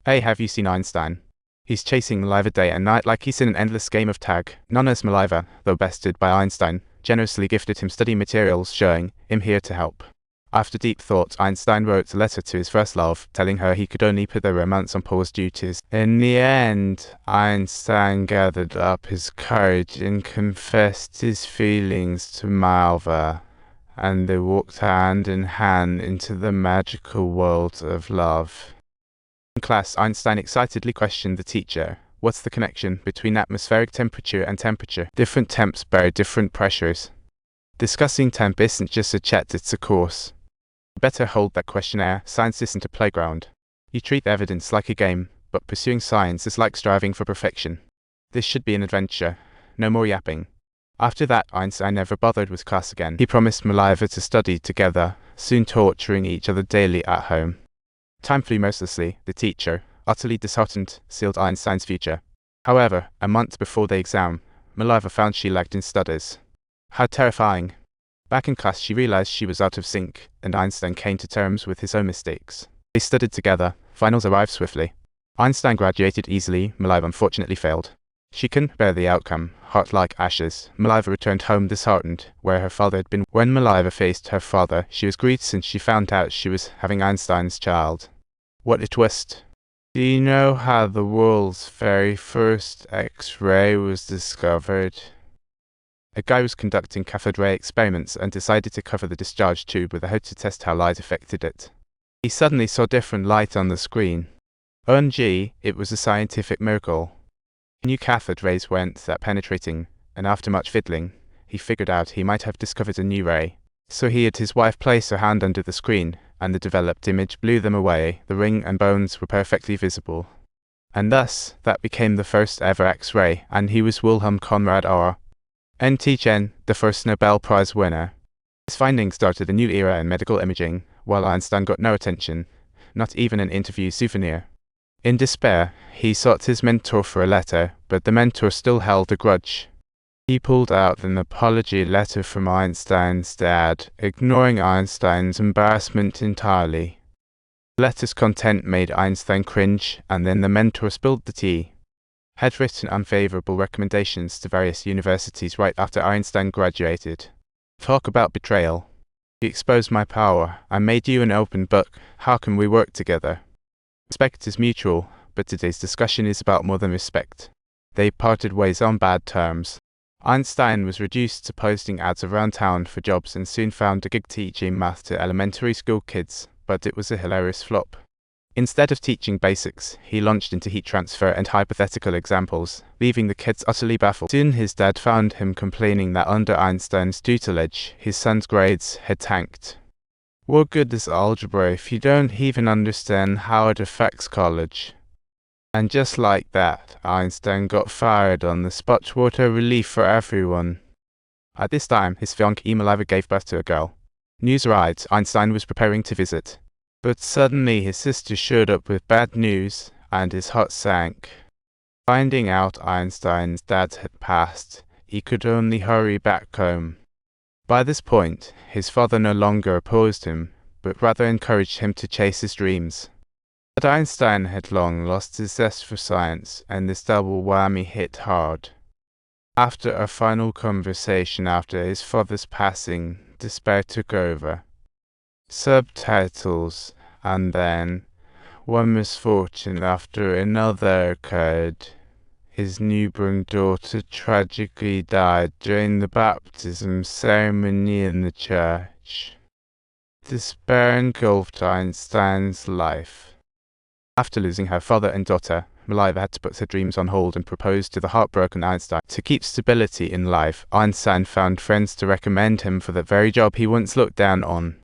Hey, have you seen Einstein? He's chasing Mileva day and night like he's in an endless game of tag. None as Mileva, though bested by Einstein, generously gifted him study materials showing him here to help. After deep thought, Einstein wrote a letter to his first love, telling her he could only put their romance on pause due to his. In the end, Einstein gathered up his courage and confessed his feelings to Mileva, and they walked hand in hand into the magical world of love. In class, Einstein excitedly questioned the teacher, what's the connection between atmospheric temperature and temperature? Different temps bear different pressures. Discussing temp isn't just a chat, it's a course. Better hold that questionnaire, science isn't a playground. You treat evidence like a game, but pursuing science is like striving for perfection. This should be an adventure, no more yapping. After that, Einstein never bothered with class again. He promised Mileva to study together, soon torturing each other daily at home. Time flew mercilessly. The teacher, utterly disheartened, sealed Einstein's future. However, a month before the exam, Mileva found she lagged in studies. How terrifying! Back in class, she realized she was out of sync, and Einstein came to terms with his own mistakes. They studied together. Finals arrived swiftly. Einstein graduated easily. Mileva unfortunately failed. She couldn't bear the outcome. Heart like ashes, Mileva returned home disheartened, where her father had been. When Mileva faced her father, she was grieved since she found out she was having Einstein's child. What a twist! Do you know how the world's very first X-ray was discovered? A guy was conducting cathode ray experiments and decided to cover the discharge tube with a hood to test how light affected it. He suddenly saw different light on the screen. OMG, it was a scientific miracle. He knew cathode rays weren't that penetrating, and after much fiddling, he figured out he might have discovered a new ray. So he had his wife place her hand under the screen, and the developed image blew them away. The ring and bones were perfectly visible. And thus, that became the first ever X-ray, and he was Wilhelm Conrad R. Ntchen, the first Nobel Prize winner. His findings started a new era in medical imaging, while Einstein got no attention, not even an interview souvenir. In despair, he sought his mentor for a letter, but the mentor still held a grudge. He pulled out an apology letter from Einstein's dad, ignoring Einstein's embarrassment entirely. The letter's content made Einstein cringe, and then the mentor spilled the tea. Had written unfavorable recommendations to various universities right after Einstein graduated. Talk about betrayal. You exposed my power. I made you an open book. How can we work together? Respect is mutual, but today's discussion is about more than respect. They parted ways on bad terms. Einstein was reduced to posting ads around town for jobs and soon found a gig teaching math to elementary school kids, but it was a hilarious flop. Instead of teaching basics, he launched into heat transfer and hypothetical examples, leaving the kids utterly baffled. Soon his dad found him complaining that under Einstein's tutelage, his son's grades had tanked. What good is algebra if you don't even understand how it affects college? And just like that, Einstein got fired on the spot. What a relief for everyone. At this time, his fiancée Mileva gave birth to a girl. News arrived. Einstein was preparing to visit. But suddenly his sister showed up with bad news, and his heart sank. Finding out Einstein's dad had passed, he could only hurry back home. By this point, his father no longer opposed him, but rather encouraged him to chase his dreams. But Einstein had long lost his zest for science, and this double whammy hit hard. After a final conversation after his father's passing, despair took over. Subtitles, and then, one misfortune after another occurred. His newborn daughter tragically died during the baptism ceremony in the church. Despair engulfed Einstein's life. After losing her father and daughter, Mileva had to put her dreams on hold and propose to the heartbroken Einstein. To keep stability in life, Einstein found friends to recommend him for the very job he once looked down on.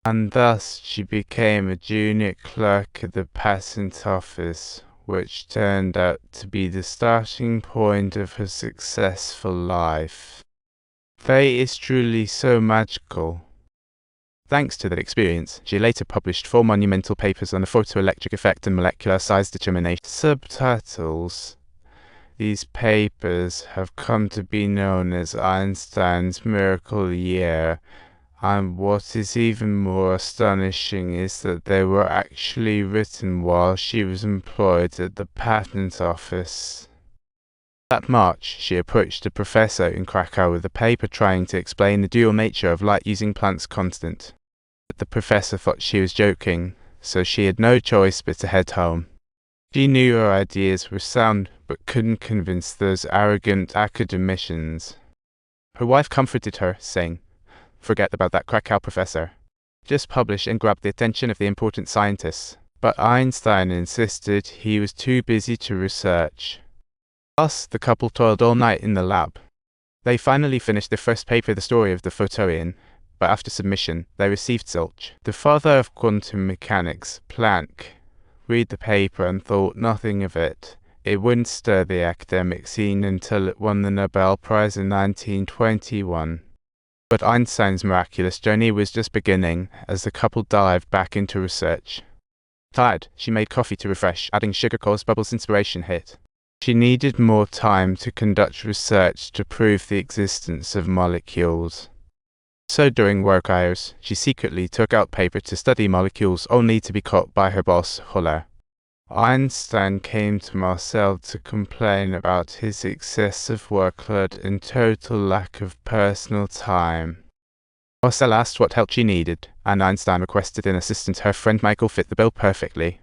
And thus she became a junior clerk at the patent office, which turned out to be the starting point of her successful life. Fate is truly so magical. Thanks to that experience, she later published 4 monumental papers on the photoelectric effect and molecular size determination. Subtitles. These papers have come to be known as Einstein's miracle year. And what is even more astonishing is that they were actually written while she was employed at the patent office. That March, she approached a professor in Krakow with a paper trying to explain the dual nature of light using Planck's constant. But the professor thought she was joking, so she had no choice but to head home. She knew her ideas were sound, but couldn't convince those arrogant academicians. Her wife comforted her, saying, "Forget about that Krakow professor. Just publish and grab the attention of the important scientists." But Einstein insisted he was too busy to research. Thus, the couple toiled all night in the lab. They finally finished their first paper, The Story of the Photon, but after submission, they received zilch. The father of quantum mechanics, Planck, read the paper and thought nothing of it. It wouldn't stir the academic scene until it won the Nobel Prize in 1921. But Einstein's miraculous journey was just beginning as the couple dived back into research. Tired, she made coffee to refresh, adding sugar cause bubbles inspiration hit. She needed more time to conduct research to prove the existence of molecules. So during work hours, she secretly took out paper to study molecules only to be caught by her boss, Huller. Einstein came to Marcel to complain about his excessive workload and total lack of personal time. Marcel asked what help she needed, and Einstein requested an assistant. Her friend Michael fit the bill perfectly.